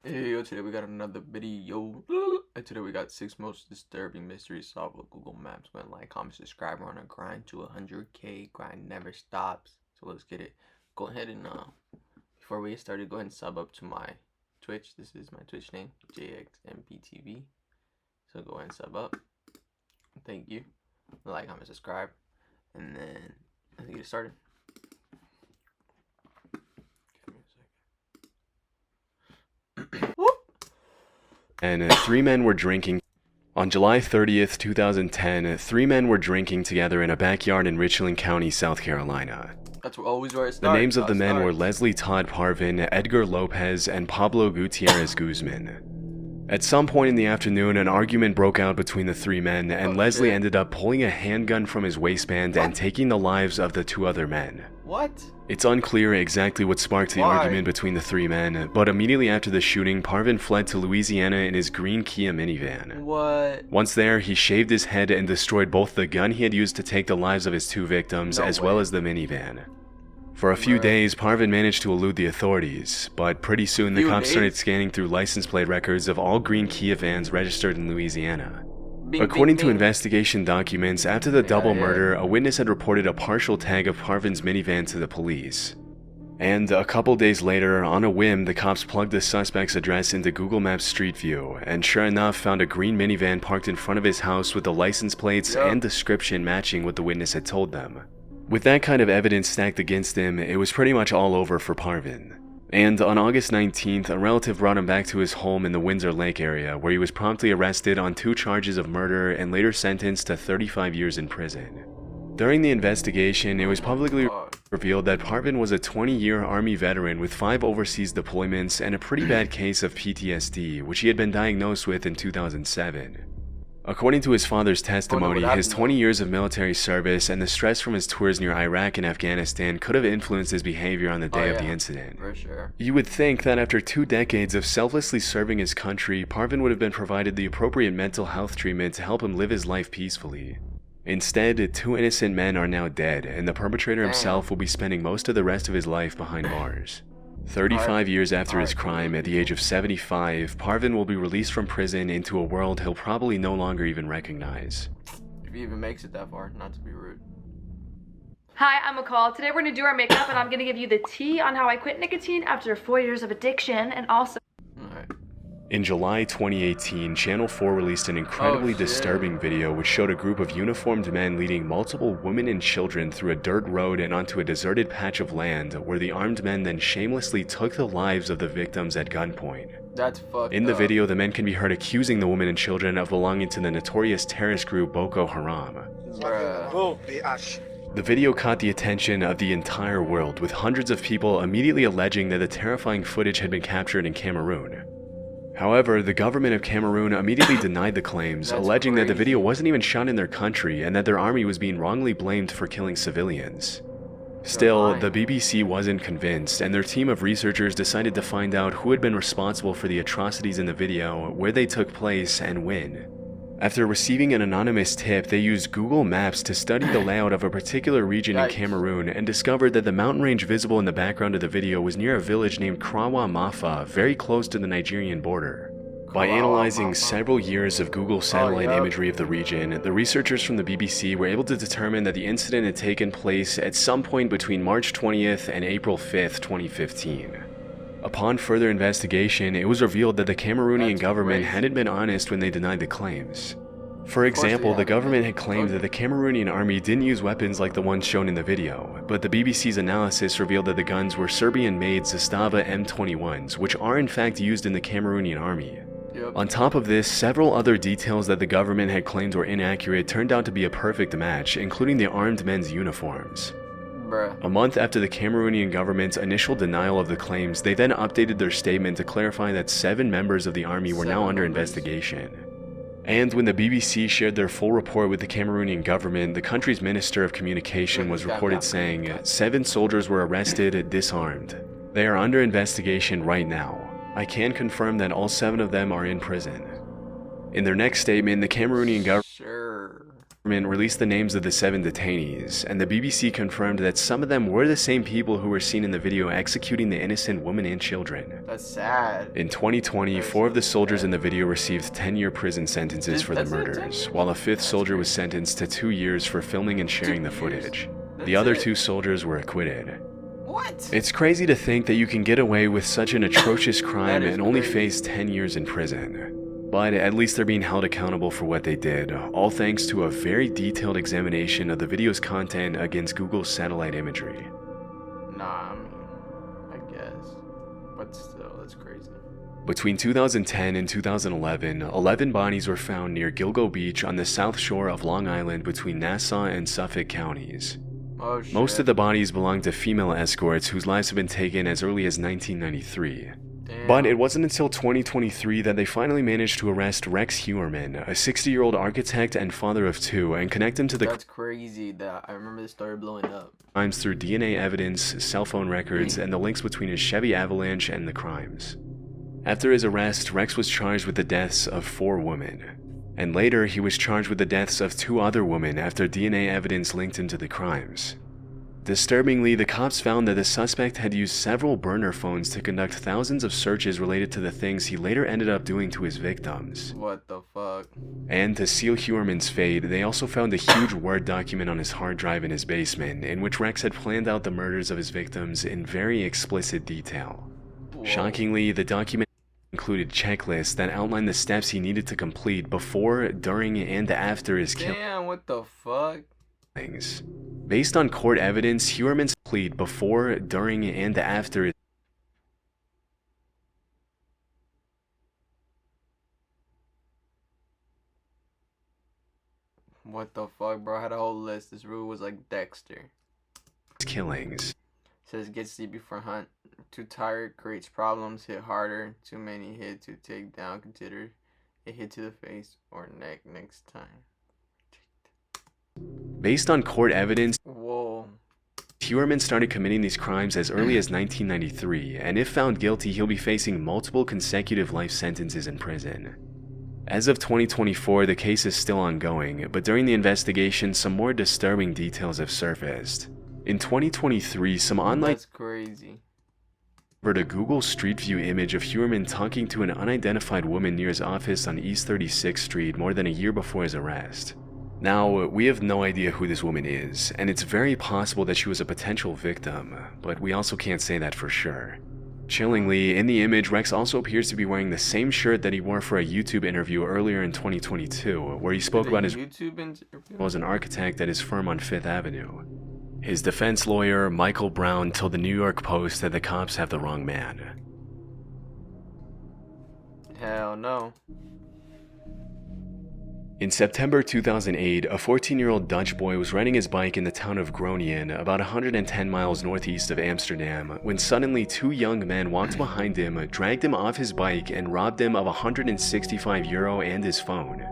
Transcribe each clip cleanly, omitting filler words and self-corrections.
Hey, yo, today we got another video. And today we got 6 most disturbing mysteries solved with Google Maps. Go ahead and like, comment, subscribe. We're on a grind to 100K. Grind never stops. So let's get it. Go ahead and, before we get started, go ahead and sub up to my Twitch. This is my Twitch name, JXMPTV. So go ahead and sub up. Thank you. Like, comment, subscribe. And then, let's get it started. And three men were drinking. On July 30th, 2010, three men were drinking together in a backyard in Richland County, South Carolina. That's always where it starts. The names of the men were Leslie Todd Parvin, Edgar Lopez, and Pablo Gutierrez Guzman. At some point in the afternoon, an argument broke out between the three men, and Leslie ended up pulling a handgun from his waistband and taking the lives of the two other men. What? It's unclear exactly what sparked the argument between the three men, but immediately after the shooting, Parvin fled to Louisiana in his green Kia minivan. What? Once there, he shaved his head and destroyed both the gun he had used to take the lives of his two victims, as well as the minivan. For a few days, Parvin managed to elude the authorities, but pretty soon the cops started scanning through license plate records of all green Kia vans registered in Louisiana. According to investigation documents, after the double murder, a witness had reported a partial tag of Parvin's minivan to the police. And a couple days later, on a whim, the cops plugged the suspect's address into Google Maps Street View, and sure enough, found a green minivan parked in front of his house with the license plates and description matching what the witness had told them. With that kind of evidence stacked against him, it was pretty much all over for Parvin. And on August 19th, a relative brought him back to his home in the Windsor Lake area, where he was promptly arrested on 2 charges of murder and later sentenced to 35 years in prison. During the investigation, it was publicly revealed that Parvin was a 20-year Army veteran with 5 overseas deployments and a pretty bad case of PTSD, which he had been diagnosed with in 2007. According to his father's testimony, his 20 years of military service and the stress from his tours near Iraq and Afghanistan could have influenced his behavior on the day of the incident. For sure. You would think that after 2 decades of selflessly serving his country, Parvin would have been provided the appropriate mental health treatment to help him live his life peacefully. Instead, 2 innocent men are now dead, and the perpetrator himself will be spending most of the rest of his life behind bars. 35 years after his crime, at the age of 75, Parvin will be released from prison into a world he'll probably no longer even recognize. If he even makes it that far, not to be rude. Hi, I'm McCall. Today we're gonna do our makeup and I'm gonna give you the tea on how I quit nicotine after 4 years of addiction, and also In July 2018, Channel 4 released an incredibly disturbing video which showed a group of uniformed men leading multiple women and children through a dirt road and onto a deserted patch of land, where the armed men then shamelessly took the lives of the victims at gunpoint. That's fucked up. In the video, the men can be heard accusing the women and children of belonging to the notorious terrorist group Boko Haram. The video caught the attention of the entire world, with hundreds of people immediately alleging that the terrifying footage had been captured in Cameroon. However, the government of Cameroon immediately denied the claims, alleging that the video wasn't even shot in their country and that their army was being wrongly blamed for killing civilians. Still, the BBC wasn't convinced, and their team of researchers decided to find out who had been responsible for the atrocities in the video, where they took place, and when. After receiving an anonymous tip, they used Google Maps to study the layout of a particular region in Cameroon and discovered that the mountain range visible in the background of the video was near a village named Krawa Mafa, very close to the Nigerian border. By analyzing several years of Google satellite imagery of the region, the researchers from the BBC were able to determine that the incident had taken place at some point between March 20th and April 5th, 2015. Upon further investigation, it was revealed that the Cameroonian government hadn't been honest when they denied the claims. For example, the government had claimed that the Cameroonian army didn't use weapons like the ones shown in the video, but the BBC's analysis revealed that the guns were Serbian-made Zastava M21s, which are in fact used in the Cameroonian army. On top of this, several other details that the government had claimed were inaccurate turned out to be a perfect match, including the armed men's uniforms. A month after the Cameroonian government's initial denial of the claims, they then updated their statement to clarify that 7 members of the army were now under investigation. And when the BBC shared their full report with the Cameroonian government, the country's Minister of Communication was reported saying, 7 soldiers were arrested, disarmed. They are under investigation right now. I can confirm that all 7 of them are in prison. In their next statement, the Cameroonian government released the names of the 7 detainees, and the BBC confirmed that some of them were the same people who were seen in the video executing the innocent women and children. That's sad. In 2020, 4 of the soldiers in the video received 10-year prison sentences for the murders, while a 5th soldier was sentenced to 2 years for filming and sharing the footage. The other 2 soldiers were acquitted. What? It's crazy to think that you can get away with such an atrocious crime and only face 10 years in prison. But at least they're being held accountable for what they did, all thanks to a very detailed examination of the video's content against Google's satellite imagery. Nah, I mean, I guess. But still, that's crazy. Between 2010 and 2011, 11 bodies were found near Gilgo Beach on the south shore of Long Island between Nassau and Suffolk counties. Oh, shit. Most of the bodies belonged to female escorts whose lives have been taken as early as 1993. Damn. But it wasn't until 2023 that they finally managed to arrest Rex Heuermann, a 60-year-old architect and father of 2, and connect him to the That's crazy that I remember the story blowing up. crimes through DNA evidence, cell phone records, and the links between his Chevy Avalanche and the crimes. After his arrest, Rex was charged with the deaths of 4 women. And later, he was charged with the deaths of 2 other women after DNA evidence linked him to the crimes. Disturbingly, the cops found that the suspect had used several burner phones to conduct thousands of searches related to the things he later ended up doing to his victims. What the fuck? And to seal Heuermann's fate, they also found a huge Word document on his hard drive in his basement, in which Rex had planned out the murders of his victims in very explicit detail. Whoa. Shockingly, the document included checklists that outlined the steps he needed to complete before, during, and after his Damn, what the fuck? killings. Based on court evidence, Heuermann's plead before, during, and after. What the fuck, bro? I had a whole list. This rule was like Dexter. Killings. Says get sleep before hunt. Too tired creates problems. Hit harder. Too many hit to take down. Consider a hit to the face or neck next time. Based on court evidence, Whoa. Heuermann started committing these crimes as early as 1993, and if found guilty, he'll be facing multiple consecutive life sentences in prison. As of 2024, the case is still ongoing, but during the investigation, some more disturbing details have surfaced. In 2023, some online That's crazy. discovered a Google Street View image of Heuermann talking to an unidentified woman near his office on East 36th Street more than a year before his arrest. Now, we have no idea who this woman is, and it's very possible that she was a potential victim, but we also can't say that for sure. Chillingly, in the image, Rex also appears to be wearing the same shirt that he wore for a YouTube interview earlier in 2022, where he spoke about his YouTube interview? role as an architect at his firm on Fifth Avenue. His defense lawyer, Michael Brown, told the New York Post that the cops have the wrong man. Hell no. In September 2008, a 14-year-old Dutch boy was riding his bike in the town of Groningen, about 110 miles northeast of Amsterdam, when suddenly 2 young men walked behind him, dragged him off his bike, and robbed him of €165 and his phone.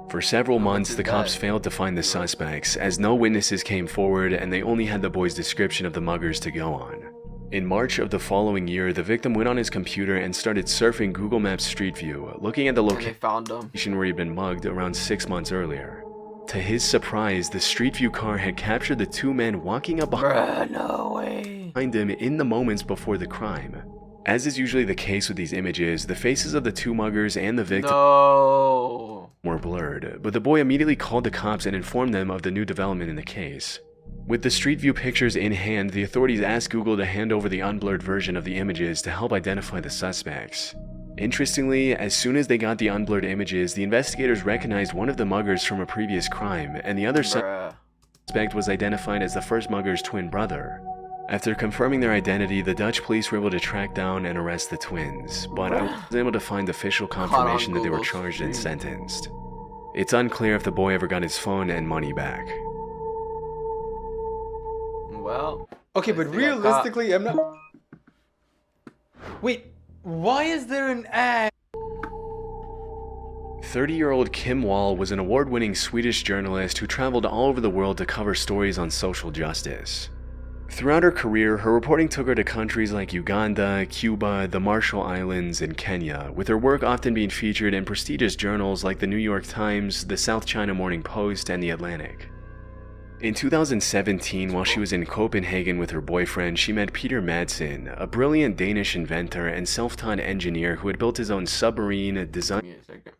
For several months, the cops failed to find the suspects, as no witnesses came forward and they only had the boy's description of the muggers to go on. In March of the following year, the victim went on his computer and started surfing Google Maps Street View, looking at the And they found him. location where he'd been mugged around 6 months earlier. To his surprise, the Street View car had captured the 2 men walking up Bruh, no way. behind him in the moments before the crime. As is usually the case with these images, the faces of the 2 muggers and the victim No. were blurred, but the boy immediately called the cops and informed them of the new development in the case. With the Street View pictures in hand, the authorities asked Google to hand over the unblurred version of the images to help identify the suspects. Interestingly, as soon as they got the unblurred images, the investigators recognized one of the muggers from a previous crime, and the other Bruh. suspect was identified as the first mugger's twin brother. After confirming their identity, the Dutch police were able to track down and arrest the twins, but I wasn't able to find official confirmation that they were Google charged and Street. sentenced. It's unclear if the boy ever got his phone and money back. Well. Okay, at but least they got caught. realistically, I'm not. Wait, why is there an ad? 30-year-old Kim Wall was an award-winning Swedish journalist who traveled all over the world to cover stories on social justice. Throughout her career, her reporting took her to countries like Uganda, Cuba, the Marshall Islands, and Kenya, with her work often being featured in prestigious journals like the New York Times, the South China Morning Post, and the Atlantic. In 2017, while she was in Copenhagen with her boyfriend, she met Peter Madsen, a brilliant Danish inventor and self-taught engineer who had built his own submarine, designed Give me a second.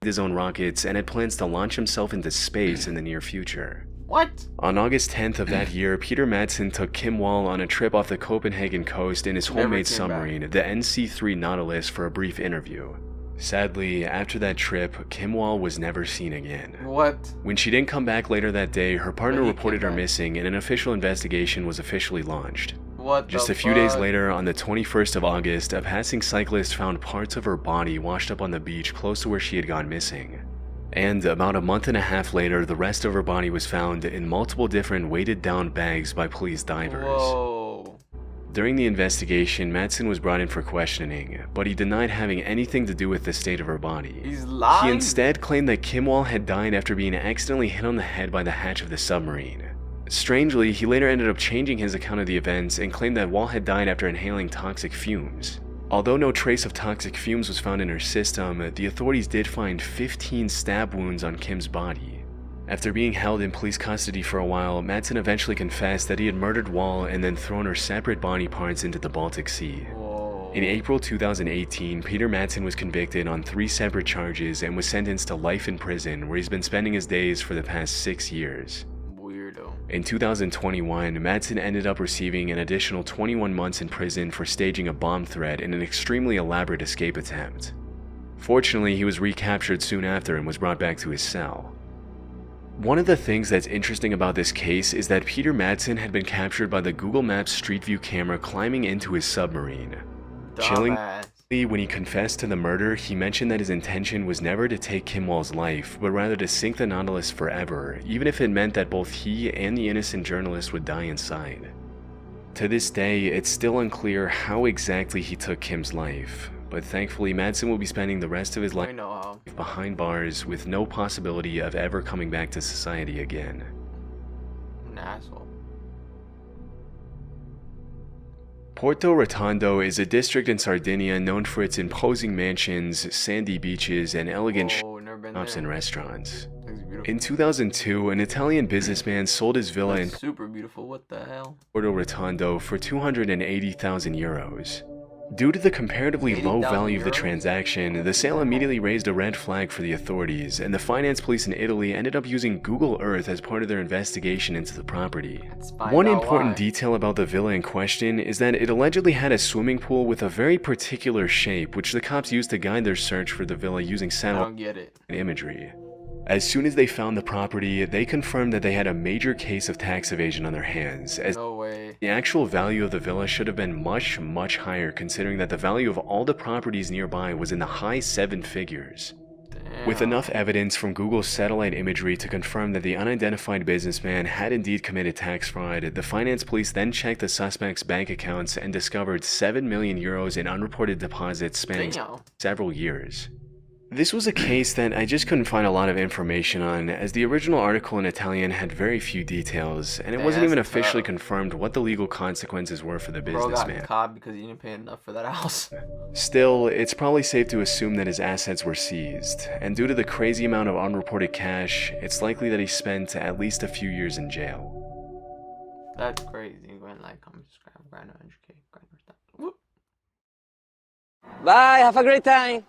his own rockets, and had plans to launch himself into space in the near future. What? On August 10th of that year, Peter Madsen took Kim Wall on a trip off the Copenhagen coast in his homemade submarine, the NC-3 Nautilus, for a brief interview. Sadly, after that trip, Kim Wall was never seen again. What? When she didn't come back later that day, her partner But he reported came her back. missing and an official investigation was officially launched. What Just the a few days fuck? later, on the 21st of August, a passing cyclist found parts of her body washed up on the beach close to where she had gone missing. And about a month and a half later, the rest of her body was found in multiple different weighted down bags by police divers. Whoa. During the investigation, Madsen was brought in for questioning, but he denied having anything to do with the state of her body. He's lying. He instead claimed that Kim Wall had died after being accidentally hit on the head by the hatch of the submarine. Strangely, he later ended up changing his account of the events and claimed that Wall had died after inhaling toxic fumes. Although no trace of toxic fumes was found in her system, the authorities did find 15 stab wounds on Kim's body. After being held in police custody for a while, Madsen eventually confessed that he had murdered Wall and then thrown her separate body parts into the Baltic Sea. Whoa. In April 2018, Peter Madsen was convicted on 3 separate charges and was sentenced to life in prison, where he's been spending his days for the past 6 years. Weirdo. In 2021, Madsen ended up receiving an additional 21 months in prison for staging a bomb threat in an extremely elaborate escape attempt. Fortunately, he was recaptured soon after and was brought back to his cell. One of the things that's interesting about this case is that Peter Madsen had been captured by the Google Maps Street View camera climbing into his submarine. Chilling. Dumbass. When he confessed to the murder, he mentioned that his intention was never to take Kim Wall's life, but rather to sink the Nautilus forever, even if it meant that both he and the innocent journalist would die inside. To this day, it's still unclear how exactly he took Kim's life, but thankfully Madsen will be spending the rest of his I life know how. behind bars with no possibility of ever coming back to society again. An asshole. Porto Rotondo is a district in Sardinia known for its imposing mansions, sandy beaches, and elegant Whoa, never been shops and there. restaurants. Looks beautiful. In 2002, an Italian businessman sold his villa in That's super beautiful. What the hell? Porto Rotondo for 280,000 euros. Due to the comparatively low 80,000 value of the euros? transaction, the sale immediately raised a red flag for the authorities, and the finance police in Italy ended up using Google Earth as part of their investigation into the property. Let's find One out important why. detail about the villa in question is that it allegedly had a swimming pool with a very particular shape, which the cops used to guide their search for the villa using I satellite don't get it. imagery. As soon as they found the property, they confirmed that they had a major case of tax evasion on their hands, as No way. the actual value of the villa should have been much, much higher, considering that the value of all the properties nearby was in the high 7 figures. Damn. With enough evidence from Google's satellite imagery to confirm that the unidentified businessman had indeed committed tax fraud, the finance police then checked the suspect's bank accounts and discovered 7 million euros in unreported deposits spanning Damn. several years. This was a case that I just couldn't find a lot of information on, as the original article in Italian had very few details, and it Dang, wasn't even that's officially tough. confirmed what the legal consequences were for the Bro got businessman. caught because he didn't pay enough for that house. Still, it's probably safe to assume that his assets were seized, and due to the crazy amount of unreported cash, it's likely that he spent at least a few years in jail. That's crazy. Go ahead, like, comment, subscribe, grind 100K, grind 100,000. Whoop. Bye, have a great time.